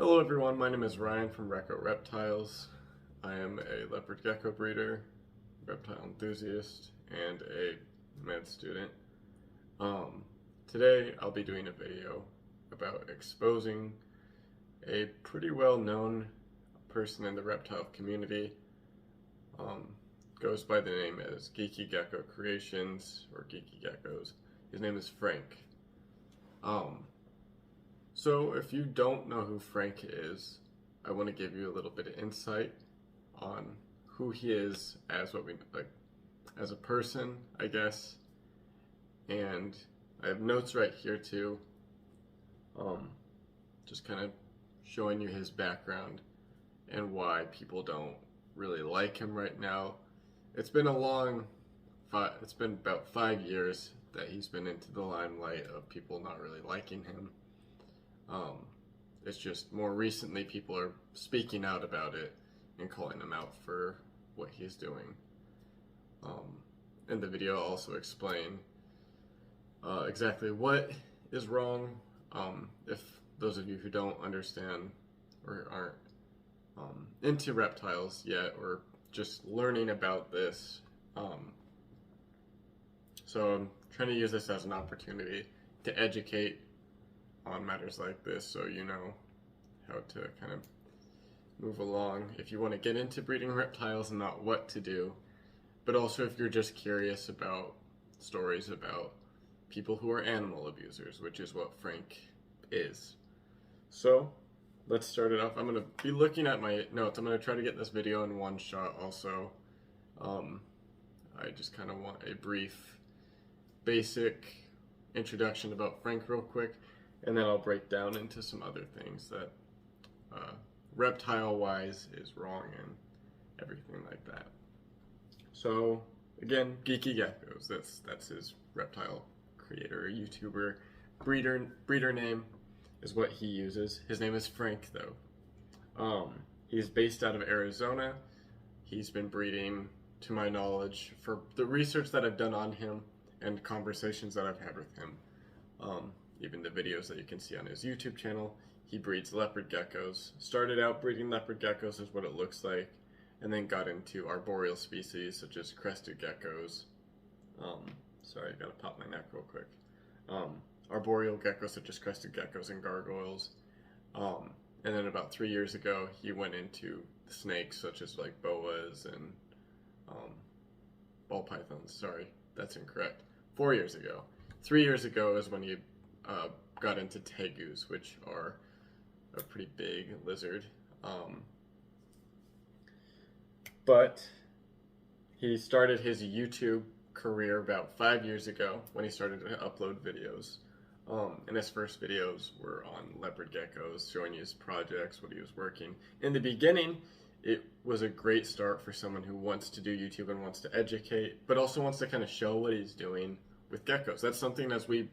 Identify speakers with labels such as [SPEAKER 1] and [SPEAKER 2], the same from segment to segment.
[SPEAKER 1] Hello everyone, my name is Ryan from Reptiles. I am a leopard gecko breeder, reptile enthusiast, and a med student. Today I'll be doing a video about exposing a pretty well-known person in the reptile community. Goes by the name as Geeky Gecko Creations, or Geeky Geckos. His name is Frank. So if you don't know who Frank is, I want to give you a little bit of insight on who he is as as a person, I guess. And I have notes right here too, just kind of showing you his background and why people don't really like him right now. It's been it's been about 5 years that he's been into the limelight of people not really liking him. It's just more recently people are speaking out about it and calling him out for what he's doing. In the video I'll also explain exactly what is wrong, if those of you who don't understand or aren't into reptiles yet or just learning about this. So I'm trying to use this as an opportunity to educate on matters like this, so you know how to kind of move along if you want to get into breeding reptiles and not what to do, but also if you're just curious about stories about people who are animal abusers, which is what Frank is. So let's start it off. I'm going to be looking at my notes. I'm going to try to get this video in one shot also. I just kind of want a brief basic introduction about Frank real quick, and then I'll break down into some other things that reptile-wise is wrong and everything like that. So again, Geeky Geckos, that's his reptile creator, YouTuber, breeder name is what he uses. His name is Frank though. He's based out of Arizona. He's been breeding, to my knowledge, for the research that I've done on him and conversations that I've had with him. Even the videos that you can see on his YouTube channel, he breeds leopard geckos. Started out breeding leopard geckos is what it looks like, and then got into arboreal species such as crested geckos. Sorry, I gotta pop my neck real quick. Arboreal geckos such as crested geckos and gargoyles. And then about 3 years ago, he went into snakes such as like boas and ball pythons. Sorry, that's incorrect. 4 years ago. 3 years ago is when he got into tegus, which are a pretty big lizard. But he started his YouTube career about 5 years ago when he started to upload videos. And his first videos were on leopard geckos, showing his projects, what he was working. In the beginning, it was a great start for someone who wants to do YouTube and wants to educate, but also wants to kind of show what he's doing with geckos. That's something as we,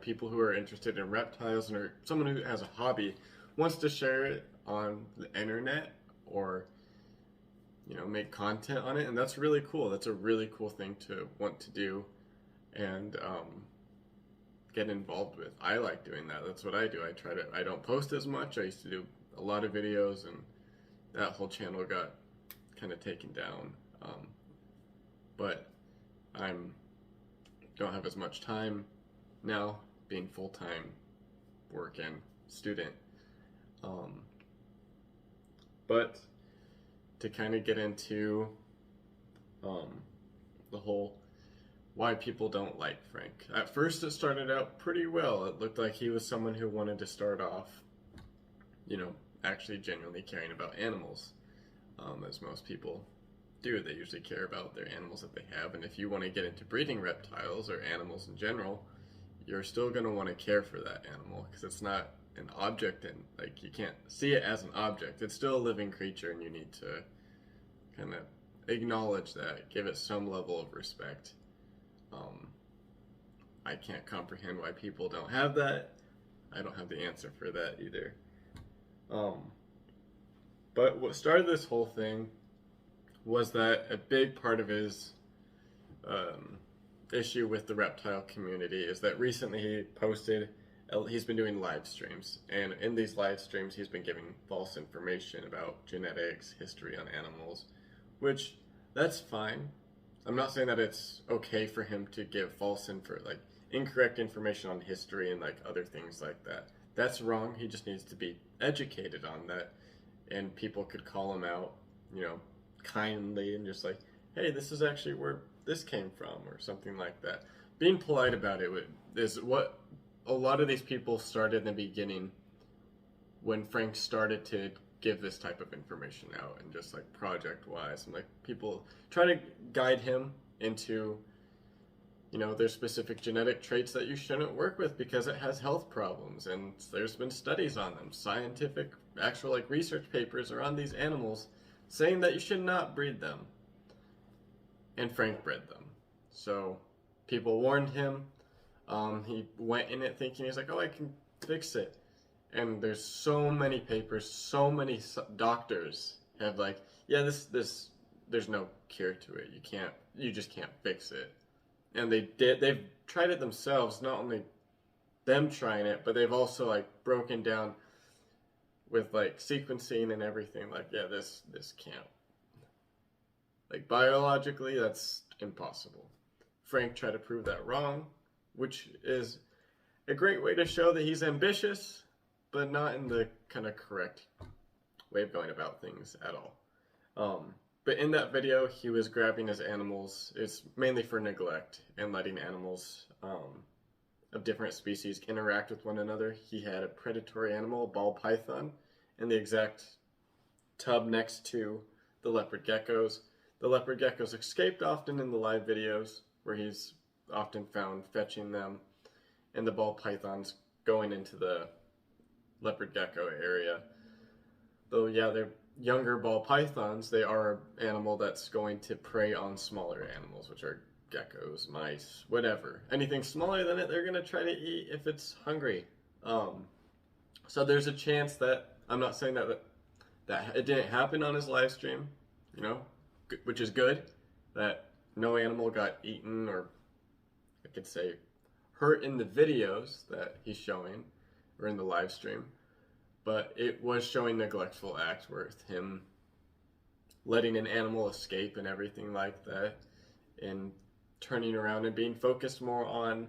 [SPEAKER 1] people who are interested in reptiles and or someone who has a hobby wants to share it on the internet or, make content on it. And that's really cool. That's a really cool thing to want to do and get involved with. I like doing that. That's what I do. I don't post as much. I used to do a lot of videos and that whole channel got kind of taken down. But don't have as much time now, being full-time work and student. But to kind of get into the whole why people don't like Frank. At first it started out pretty well. It looked like he was someone who wanted to start off, actually genuinely caring about animals, as most people do. They usually care about their animals that they have, and if you want to get into breeding reptiles or animals in general, you're still going to want to care for that animal because it's not an object and you can't see it as an object. It's still a living creature and you need to kind of acknowledge that, give it some level of respect. I can't comprehend why people don't have that. I don't have the answer for that either. But what started this whole thing was that a big part of his issue with the reptile community is that recently he posted he's been doing live streams, and in these live streams he's been giving false information about genetics, history on animals, which that's fine. I'm not saying that it's okay for him to give incorrect information on history and like other things like that. That's wrong. He just needs to be educated on that, and people could call him out, kindly, and just like, hey, this is actually where this came from, or something like that. Being polite about it is what a lot of these people started in the beginning when Frank started to give this type of information out, and just like project wise, and like people try to guide him into there's specific genetic traits that you shouldn't work with because it has health problems, and there's been studies on them, scientific actual like research papers are on these animals saying that you should not breed them, and Frank bred them. So people warned him. He went in it thinking he's like, oh, I can fix it. And there's so many papers, so many doctors have like, yeah, this there's no cure to it. You just can't fix it. And they've tried it themselves, not only them trying it, but they've also like broken down with like sequencing and everything, like, yeah, this can't. Like biologically, that's impossible. Frank tried to prove that wrong, which is a great way to show that he's ambitious, but not in the kind of correct way of going about things at all. But in that video, he was grabbing his animals. It's mainly for neglect and letting animals of different species interact with one another. He had a predatory animal, a ball python, in the exact tub next to the leopard geckos. The leopard geckos escaped often in the live videos, where he's often found fetching them, and the ball pythons going into the leopard gecko area. Though, yeah, they're younger ball pythons, they are an animal that's going to prey on smaller animals, which are geckos, mice, whatever. Anything smaller than it, they're going to try to eat if it's hungry. So there's a chance that, I'm not saying that it didn't happen on his live stream, which is good, that no animal got eaten or, I could say, hurt in the videos that he's showing, or in the live stream. But it was showing neglectful acts with him letting an animal escape and everything like that, and turning around and being focused more on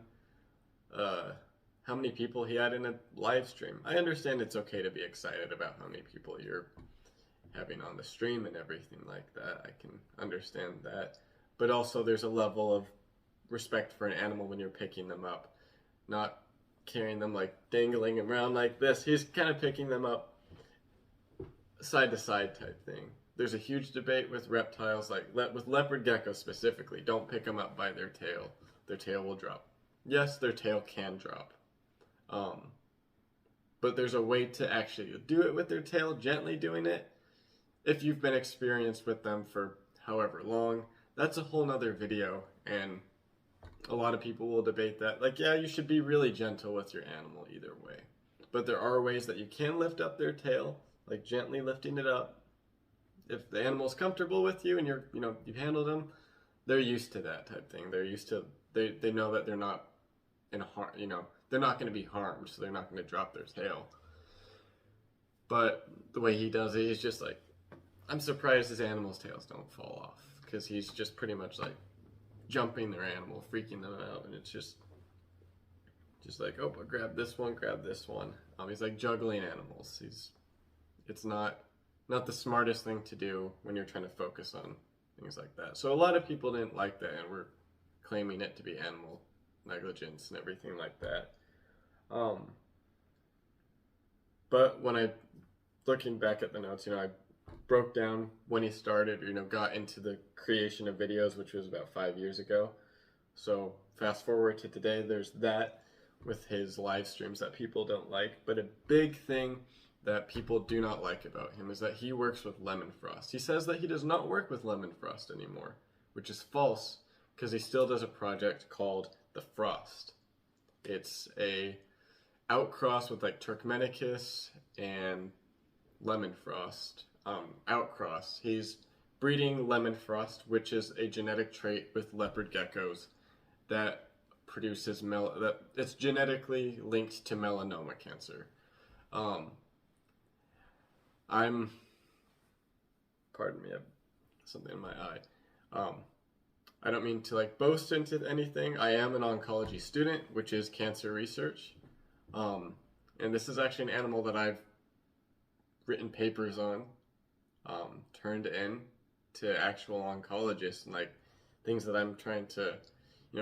[SPEAKER 1] how many people he had in a live stream. I understand it's okay to be excited about how many people you're having on the stream and everything like that. I can understand that. But also there's a level of respect for an animal when you're picking them up, not carrying them like dangling around like this. He's kind of picking them up side to side type thing. There's a huge debate with reptiles, like with leopard geckos specifically. Don't pick them up by their tail. Their tail will drop. Yes, their tail can drop. But there's a way to actually do it with their tail, gently doing it. If you've been experienced with them for however long, that's a whole nother video, and a lot of people will debate that. Like, yeah, you should be really gentle with your animal either way. But there are ways that you can lift up their tail, like gently lifting it up. If the animal's comfortable with you and you've handled them, they're used to that type thing. They're used to, they know that they're not in harm, they're not going to be harmed, so they're not going to drop their tail. But the way he does it, he's just like, I'm surprised his animals' tails don't fall off, because he's just pretty much like jumping their animal, freaking them out, and it's just like, oh, grab this one. He's like juggling animals. It's not the smartest thing to do when you're trying to focus on things like that. So a lot of people didn't like that, and were claiming it to be animal negligence and everything like that. But when looking back at the notes, I broke down when he started, got into the creation of videos, which was about 5 years ago. So fast forward to today, there's that with his live streams that people don't like. But a big thing that people do not like about him is that he works with Lemon Frost. He says that he does not work with Lemon Frost anymore, which is false, because he still does a project called The Frost. It's a outcross with like Turkmenicus and Lemon Frost. Outcross. He's breeding Lemon Frost, which is a genetic trait with leopard geckos that produces that it's genetically linked to melanoma cancer. Um, I'm, pardon me, I have something in my eye. I don't mean to like boast into anything. I am an oncology student, which is cancer research. And this is actually an animal that I've written papers on, turned in to actual oncologists, and like things that I'm trying to,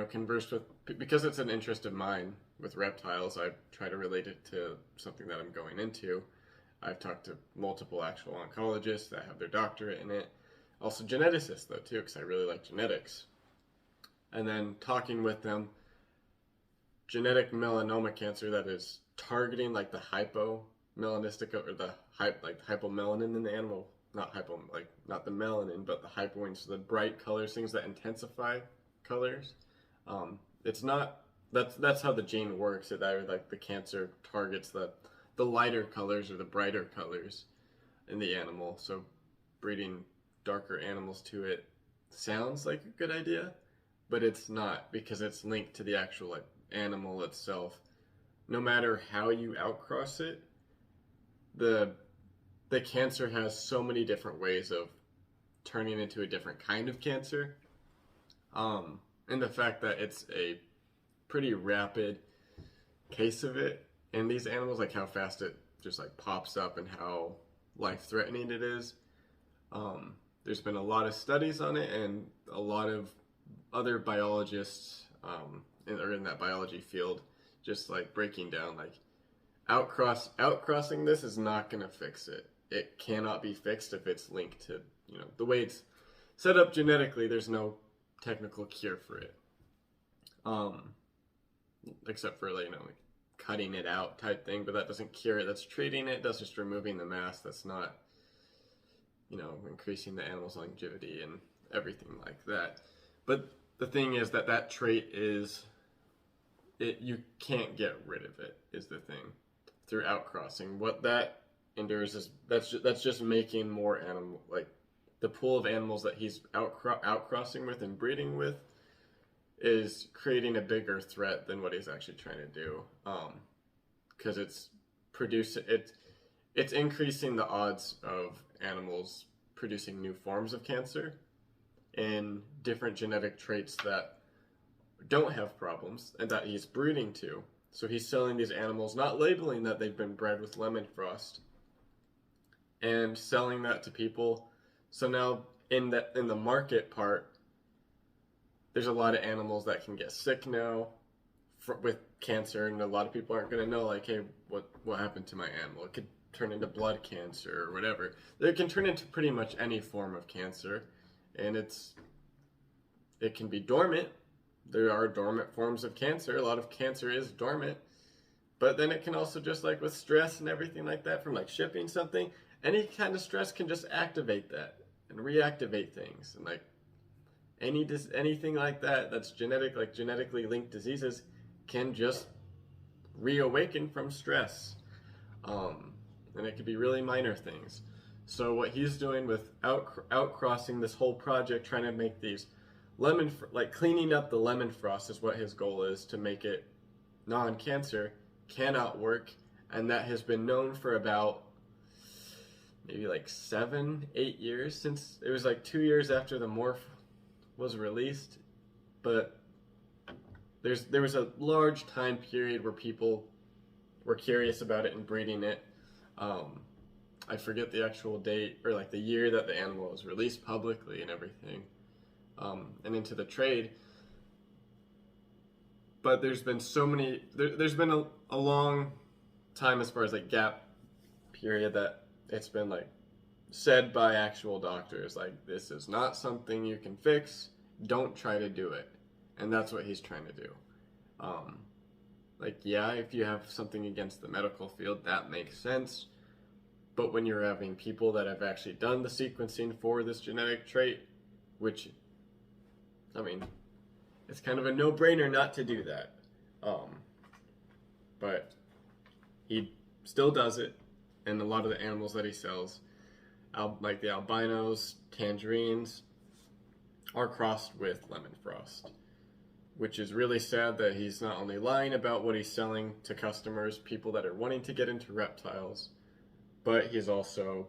[SPEAKER 1] converse with, because it's an interest of mine with reptiles. I try to relate it to something that I'm going into. I've talked to multiple actual oncologists that have their doctorate in it. Also geneticists though too, because I really like genetics. And then talking with them, genetic melanoma cancer that is targeting like the hypomelanistic, or the hypomelanin in the animal, not the melanin, but the hypoine, so the bright colors, things that intensify colors. It's not, that's how the gene works. It either like the cancer targets the lighter colors or the brighter colors in the animal. So breeding darker animals to it sounds like a good idea, but it's not, because it's linked to the actual like animal itself. No matter how you outcross it, the cancer has so many different ways of turning into a different kind of cancer. And the fact that it's a pretty rapid case of it in these animals, like how fast it just like pops up and how life-threatening it is. There's been a lot of studies on it, and a lot of other biologists in that biology field just like breaking down like outcrossing this is not going to fix it. It cannot be fixed if it's linked to, the way it's set up genetically. There's no technical cure for it, except for like cutting it out type thing, but that doesn't cure it. That's treating it. That's just removing the mass. That's not increasing the animal's longevity and everything like that. But the thing is that trait is you can't get rid of it, is the thing, through outcrossing. What that endures is that's just making more animal, like the pool of animals that he's outcrossing with and breeding with is creating a bigger threat than what he's actually trying to do, because it's increasing the odds of animals producing new forms of cancer and different genetic traits that don't have problems and that he's breeding to. So he's selling these animals, not labeling that they've been bred with lemon frost, and selling that to people. So now in the market part, there's a lot of animals that can get sick now with cancer, and a lot of people aren't going to know, like, hey, what happened to my animal? It could turn into blood cancer or whatever. It can turn into pretty much any form of cancer, and it can be dormant. There are dormant forms of cancer. A lot of cancer is dormant. But then it can also, just like with stress and everything like that, from like shipping something, any kind of stress can just activate that and reactivate things. And like anything like that that's genetically linked diseases can just reawaken from stress. And it could be really minor things. So what he's doing with outcrossing this whole project, trying to make these cleaning up the lemon frost is what his goal is, to make it non-cancer, cannot work. And that has been known for about maybe like 7-8 years, since it was like 2 years after the morph was released. But there was a large time period where people were curious about it and breeding it. I forget the actual date, or like the year that the animal was released publicly and everything, and into the trade. But there's been there's been a long time, as far as like gap period, that it's been like said by actual doctors, like, this is not something you can fix, don't try to do it. And that's what he's trying to do. If you have something against the medical field, that makes sense. But when you're having people that have actually done the sequencing for this genetic trait, which, I mean, it's kind of a no-brainer not to do that. But he still does it, and a lot of the animals that he sells, like the albinos, tangerines, are crossed with lemon frost. which is really sad that he's not only lying about what he's selling to customers, people that are wanting to get into reptiles, but he's also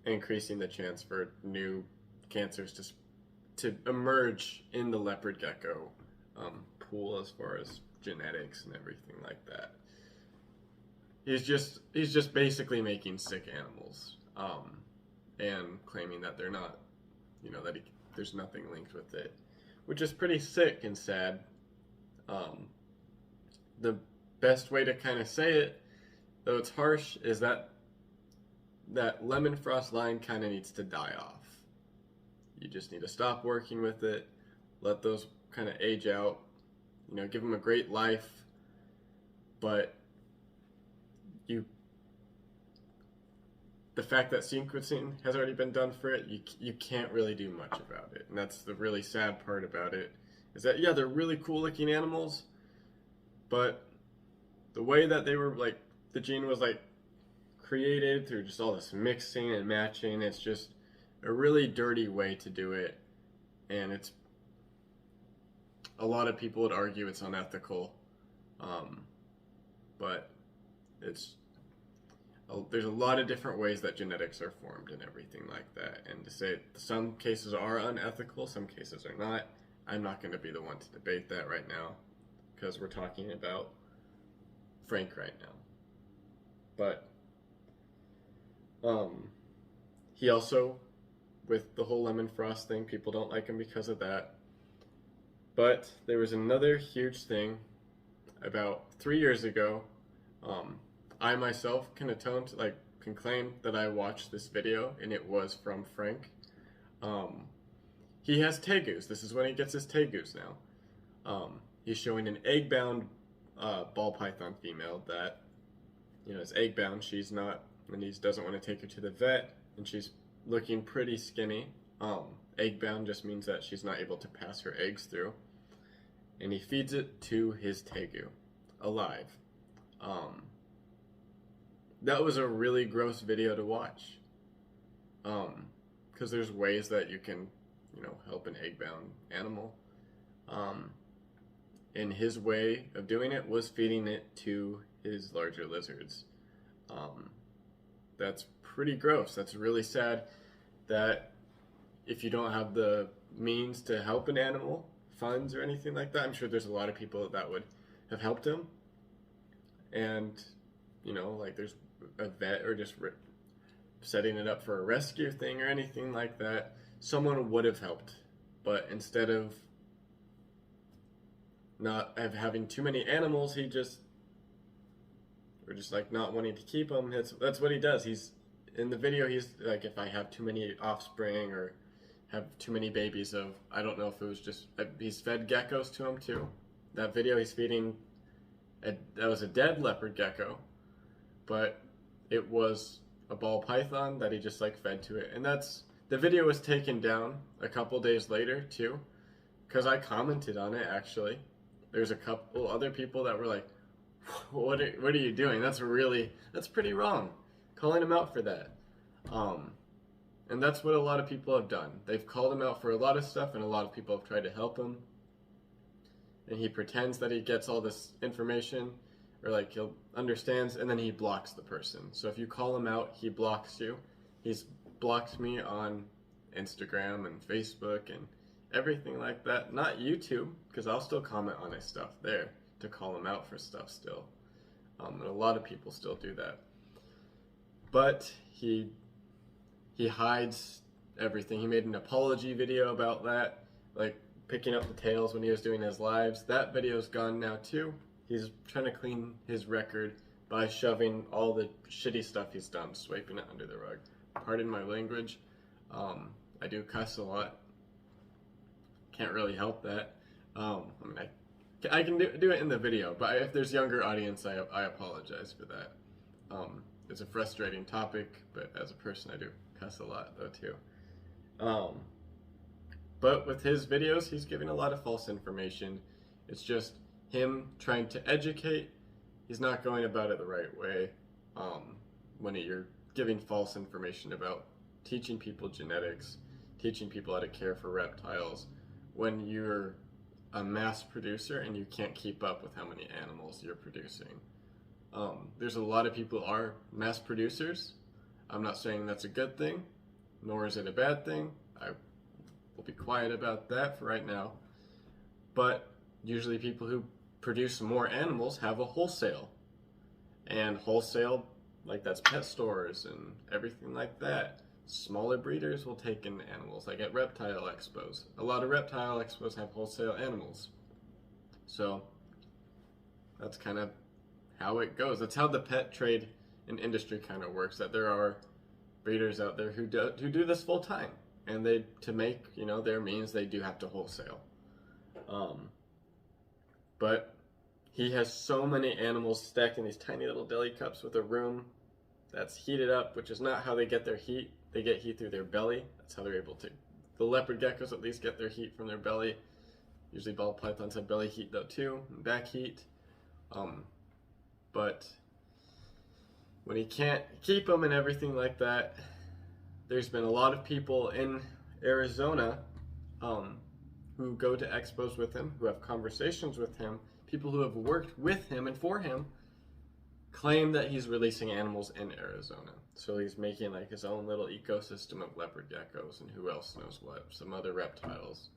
[SPEAKER 1] increasing the chance for new cancers to emerge in the leopard gecko pool as far as genetics and everything like that. He's just basically making sick animals and claiming that they're not, there's nothing linked with it, which is pretty sick and sad. The best way to kind of say it, though it's harsh, is that lemon frost line kind of needs to die off. You just need to stop working with it, let those kind of age out, give them a great life, but the fact that sequencing has already been done for it, you can't really do much about it. And that's the really sad part about it, is that, yeah, they're really cool looking animals, but the way that they were, like, the gene was, like, created through just all this mixing and matching, it's just a really dirty way to do it. And it's, a lot of people would argue it's unethical, but there's a lot of different ways that genetics are formed and everything like that. And to say some cases are unethical, some cases are not, I'm not going to be the one to debate that right now, because we're talking about Frank right now. But he also, with the whole lemon frost thing, people don't like him because of that. But there was another huge thing about 3 years ago. I myself can claim that I watched this video, and it was from Frank. He has tegus. This is when he gets his tegus now. He's showing an egg-bound ball python female that, is egg-bound. She's not, and he doesn't want to take her to the vet, and she's looking pretty skinny. Egg-bound just means that she's not able to pass her eggs through. And he feeds it to his tegu, alive. That was a really gross video to watch. Because there's ways that you can, help an egg-bound animal. And his way of doing it was feeding it to his larger lizards. That's pretty gross. That's really sad that if you don't have the means to help an animal, funds or anything like that, I'm sure there's a lot of people that would have helped him. And, there's a vet or just setting it up for a rescue thing or anything like that, someone would have helped. But instead of not having too many animals, or just like not wanting to keep them, that's what he does. He's, in the video, he's like, if I have too many offspring or have too many babies of, I don't know if it was just, he's fed geckos to him too. That video he's feeding, that was a dead leopard gecko, but it was a ball python that he just fed to it. And the video was taken down a couple days later too, because I commented on it actually. There's a couple other people that were like, what are you doing? That's pretty wrong. Calling him out for that. And that's what a lot of people have done. They've called him out for a lot of stuff, and a lot of people have tried to help him. And he pretends that he gets all this information, or he'll understands, and then he blocks the person. So if you call him out, he blocks you. He's blocked me on Instagram and Facebook and everything like that. Not YouTube, because I'll still comment on his stuff there to call him out for stuff still. And a lot of people still do that. But he hides everything. He made an apology video about that, picking up the tails when he was doing his lives. That video's gone now too. He's trying to clean his record by shoving all the shitty stuff he's done, sweeping it under the rug. Pardon my language. I do cuss a lot. Can't really help that. I can do it in the video, but if there's younger audience, I apologize for that. It's a frustrating topic, but as a person, I do cuss a lot though too. But with his videos, he's giving a lot of false information. It's just him trying to educate. He's not going about it the right way. When you're giving false information about teaching people genetics, teaching people how to care for reptiles, when you're a mass producer and you can't keep up with how many animals you're producing. There's a lot of people who are mass producers. I'm not saying that's a good thing, nor is it a bad thing. I will be quiet about that for right now. But usually people who produce more animals have a wholesale. And wholesale, like that's pet stores and everything like that. Smaller breeders will take in animals, like at reptile expos. A lot of reptile expos have wholesale animals. So that's kind of how it goes. That's how the pet trade and industry kind of works, that there are breeders out there who do this full time. And they, to make, you know, their means, they do have to wholesale. But he has so many animals stacked in these tiny little deli cups with a room that's heated up, which is not how they get their heat. They get heat through their belly. That's how they're able to. The leopard geckos at least get their heat from their belly. Usually ball pythons have belly heat though too, and back heat. But when he can't keep them and everything like that, there's been a lot of people in Arizona who go to expos with him, who have conversations with him, people who have worked with him and for him, claim that he's releasing animals in Arizona. So he's making like his own little ecosystem of leopard geckos and who else knows what, some other reptiles,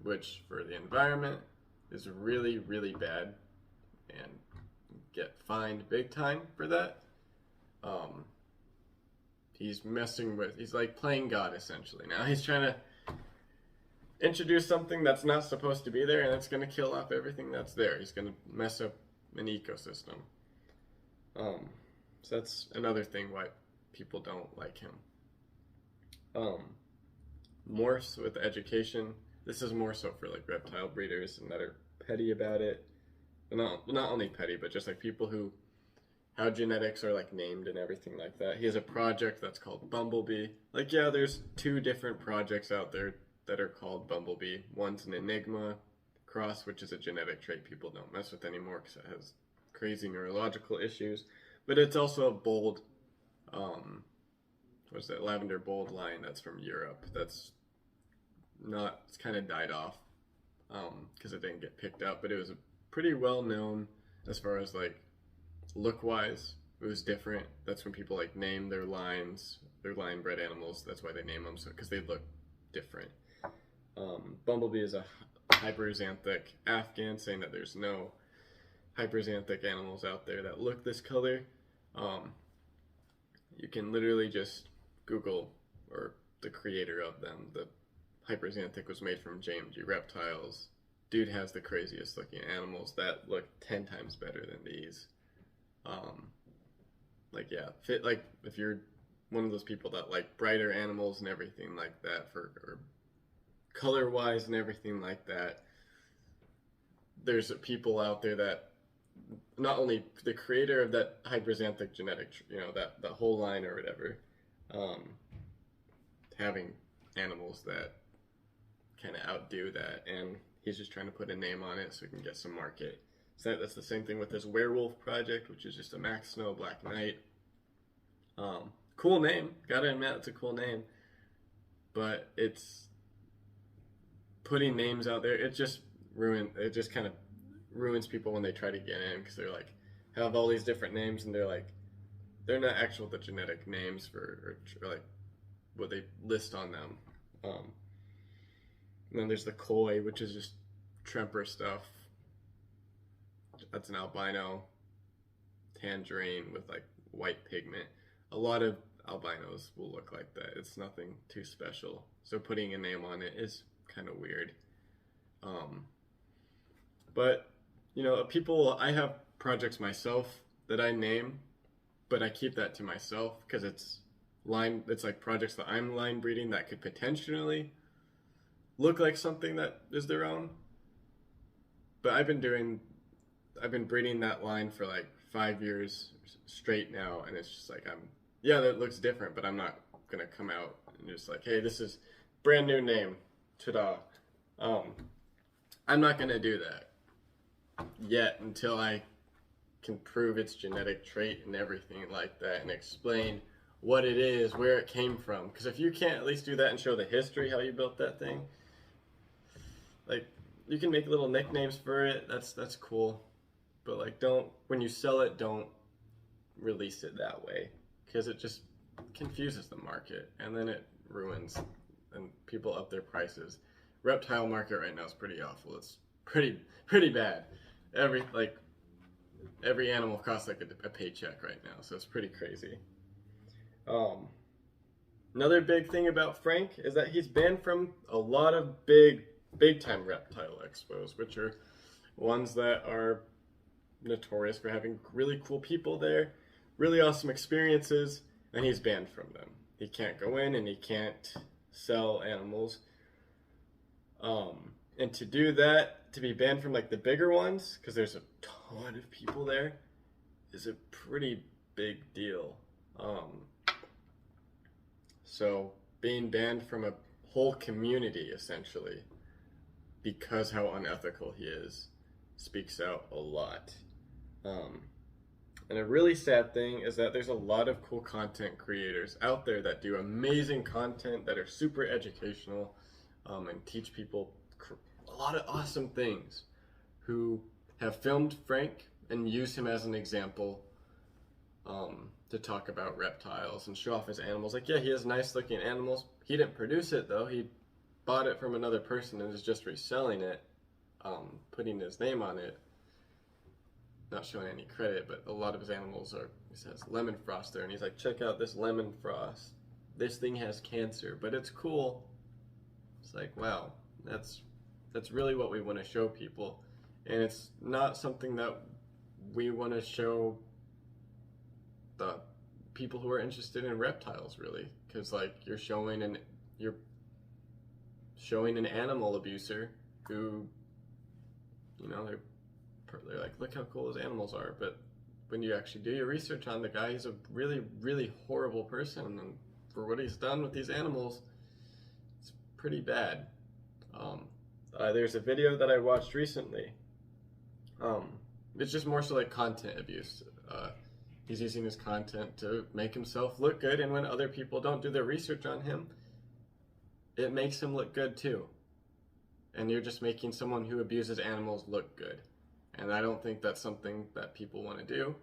[SPEAKER 1] which for the environment is really, really bad and get fined big time for that. He's he's like playing God essentially. Now he's trying to introduce something that's not supposed to be there, and it's going to kill off everything that's there. He's going to mess up an ecosystem. So that's another thing why people don't like him. More so with education, this is more so for like reptile breeders and that are petty about it. Not only petty, but just like people who, how genetics are like named and everything like that. He has a project that's called Bumblebee. Like, yeah, there's 2 different projects out there that are called Bumblebee. One's an Enigma cross, which is a genetic trait people don't mess with anymore because it has crazy neurological issues. But it's also a bold, what's that, lavender bold line that's from Europe. That's not, it's kind of died off because it didn't get picked up. But it was a pretty well known as far as like look wise. It was different. That's when people like name their lines, their line bred animals. That's why they name them, so because they look different. Bumblebee is a hyperxanthic Afghan, saying that there's no hyperxanthic animals out there that look this color. You can literally just Google, or the creator of them. The hyperxanthic was made from JMG Reptiles. Dude has the craziest looking animals that look 10 times better than these. Like, yeah, fit, like if you're one of those people that like brighter animals and everything like that, or color wise and everything like that, there's people out there that not only the creator of that hyperxanthic genetic, you know, that whole line or whatever, having animals that kind of outdo that, and he's just trying to put a name on it so he can get some market. So that's the same thing with this werewolf project, which is just a Max Snow Black Knight. Cool name, gotta admit it's a cool name, but it's putting names out there. It just kind of ruins people when they try to get in, because they're like, have all these different names, and they're like, they're not actual the genetic names for or like what they list on them. And then there's the koi, which is just tremper stuff. That's an albino tangerine with like white pigment. A lot of albinos will look like that. It's nothing too special. So putting a name on it is kind of weird. But you know, I have projects myself that I name, but I keep that to myself because it's like projects that I'm line breeding that could potentially look like something that is their own. But I've been breeding that line for like 5 years straight now, and it's just like, that looks different, but I'm not gonna come out and just like, hey, this is brand new name, ta-da. I'm not gonna do that yet until I can prove its genetic trait and everything like that, and explain what it is, where it came from. Because if you can't at least do that and show the history, how you built that thing, like, you can make little nicknames for it. That's cool, but like, don't when you sell it, don't release it that way because it just confuses the market and then it ruins and people up their prices. Reptile market right now is pretty awful. It's pretty bad. Every animal costs like a paycheck right now, so it's pretty crazy. Um, Another big thing about Frank is that he's banned from a lot of big time reptile expos, which are ones that are notorious for having really cool people there, really awesome experiences, and he's banned from them. He can't go in and he can't sell animals. And to do that, to be banned from like the bigger ones, because there's a ton of people there, is a pretty big deal. So being banned from a whole community essentially, because how unethical he is, speaks out a lot. And a really sad thing is that there's a lot of cool content creators out there that do amazing content that are super educational and teach people a lot of awesome things, who have filmed Frank and use him as an example to talk about reptiles and show off his animals. Like, yeah, he has nice looking animals. He didn't produce it though. He bought it from another person and is just reselling it, putting his name on it. Not showing any credit, but a lot of his animals are, he says lemon frost there, and he's like, check out this lemon frost. This thing has cancer, but it's cool. It's like, wow, that's really what we want to show people. And it's not something that we want to show the people who are interested in reptiles, really, because like you're showing an animal abuser who, you know, they're like, look how cool his animals are, but when you actually do your research on the guy, he's a really horrible person, and for what he's done with these animals, it's pretty bad. There's a video that I watched recently. It's just more so like content abuse. He's using his content to make himself look good, and when other people don't do their research on him, it makes him look good too. And you're just making someone who abuses animals look good. And I don't think that's something that people want to do.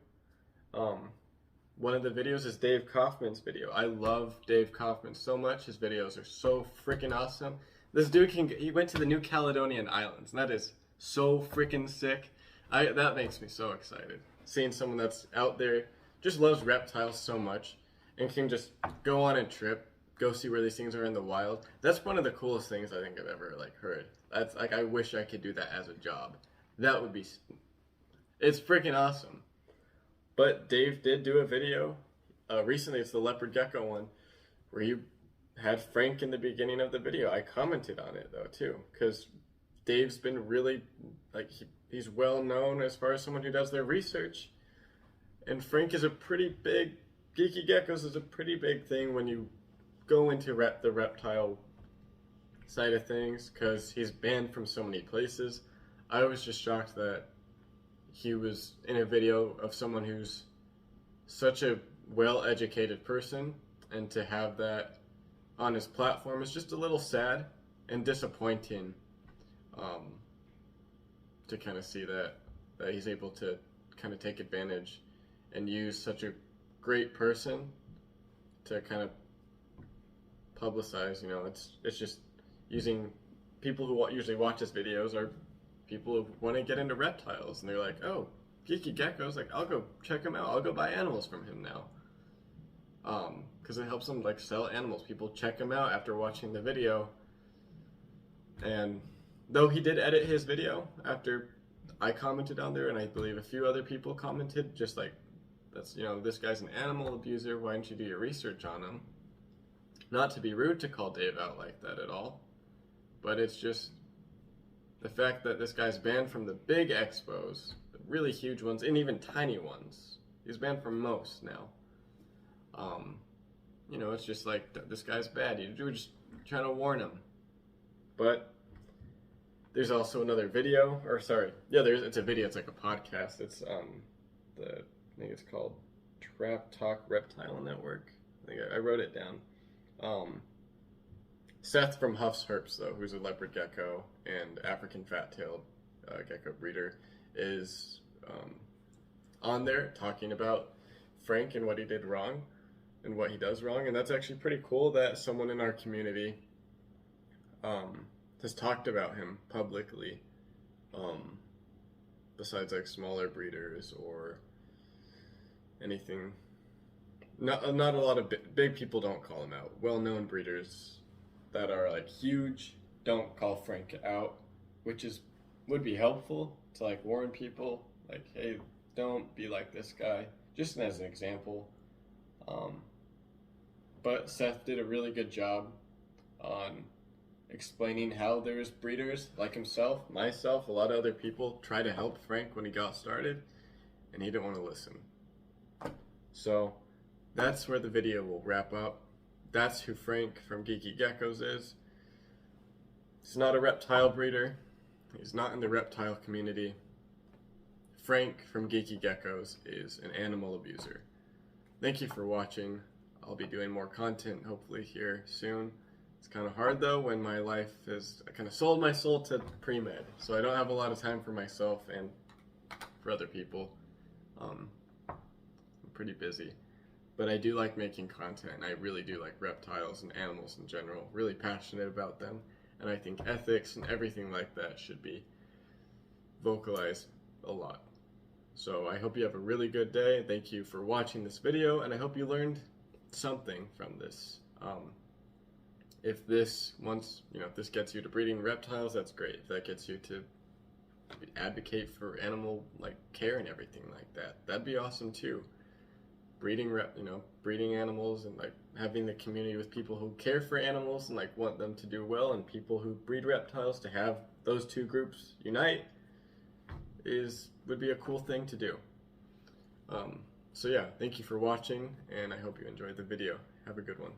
[SPEAKER 1] One of the videos is Dave Kaufman's video. I love Dave Kaufman so much. His videos are so freaking awesome. This dude he went to the New Caledonian Islands, and that is so freaking sick. That makes me so excited. Seeing someone that's out there, just loves reptiles so much, and can just go on a trip, go see where these things are in the wild. That's one of the coolest things I think I've ever heard. That's like, I wish I could do that as a job. That would be, it's freaking awesome. But Dave did do a video recently. It's the leopard gecko one, where you had Frank in the beginning of the video. I commented on it though too, because Dave's been really like he's well known as far as someone who does their research, and Frank is a pretty big, Geeky Geckos is a pretty big thing when you go into the reptile side of things, because he's banned from so many places. I was just shocked that he was in a video of someone who's such a well-educated person, and to have that on his platform is just a little sad and disappointing, to kind of see that he's able to kind of take advantage and use such a great person to kind of publicize. You know, it's just using people who usually watch his videos are people who want to get into reptiles, and they're like, oh, Geeky Geckos, like, I'll go check him out. I'll go buy animals from him now. Because it helps them like sell animals. People check him out after watching the video. And though he did edit his video after I commented on there, and I believe a few other people commented, just like, that's, you know, this guy's an animal abuser. Why don't you do your research on him? Not to be rude to call Dave out like that at all, but it's just the fact that this guy's banned from the big expos, the really huge ones, and even tiny ones. He's banned from most now. You know, it's just like, this guy's bad. You're just trying to warn him. But there's also another video, or sorry, yeah, it's a video. It's like a podcast. It's I think it's called Trap Talk Reptile Network. I think I wrote it down. Seth from Huff's Herps, though, who's a leopard gecko and African fat-tailed gecko breeder, is on there talking about Frank and what he did wrong and what he does wrong. And that's actually pretty cool that someone in our community has talked about him publicly, besides like smaller breeders or anything. Not a lot of big people don't call him out. Well-known breeders that are like huge don't call Frank out, which would be helpful to like warn people like, hey, don't be like this guy, just as an example. But Seth did a really good job on explaining how there's breeders like himself, myself, a lot of other people try to help Frank when he got started, and he didn't want to listen. So that's where the video will wrap up. That's who Frank from Geeky Geckos is. He's not a reptile breeder. He's not in the reptile community. Frank from Geeky Geckos is an animal abuser. Thank you for watching. I'll be doing more content hopefully here soon. It's kind of hard though when my life is, I kind of sold my soul to pre-med, so I don't have a lot of time for myself and for other people. I'm pretty busy. But I do like making content, and I really do like reptiles and animals in general. Really passionate about them, and I think ethics and everything like that should be vocalized a lot. So I hope you have a really good day. Thank you for watching this video, and I hope you learned something from this. If this if this gets you to breeding reptiles, that's great. If that gets you to advocate for animal care and everything like that, that'd be awesome too. Breeding animals and having the community with people who care for animals and want them to do well, and people who breed reptiles, to have those two groups unite would be a cool thing to do. So yeah, thank you for watching, and I hope you enjoyed the video. Have a good one.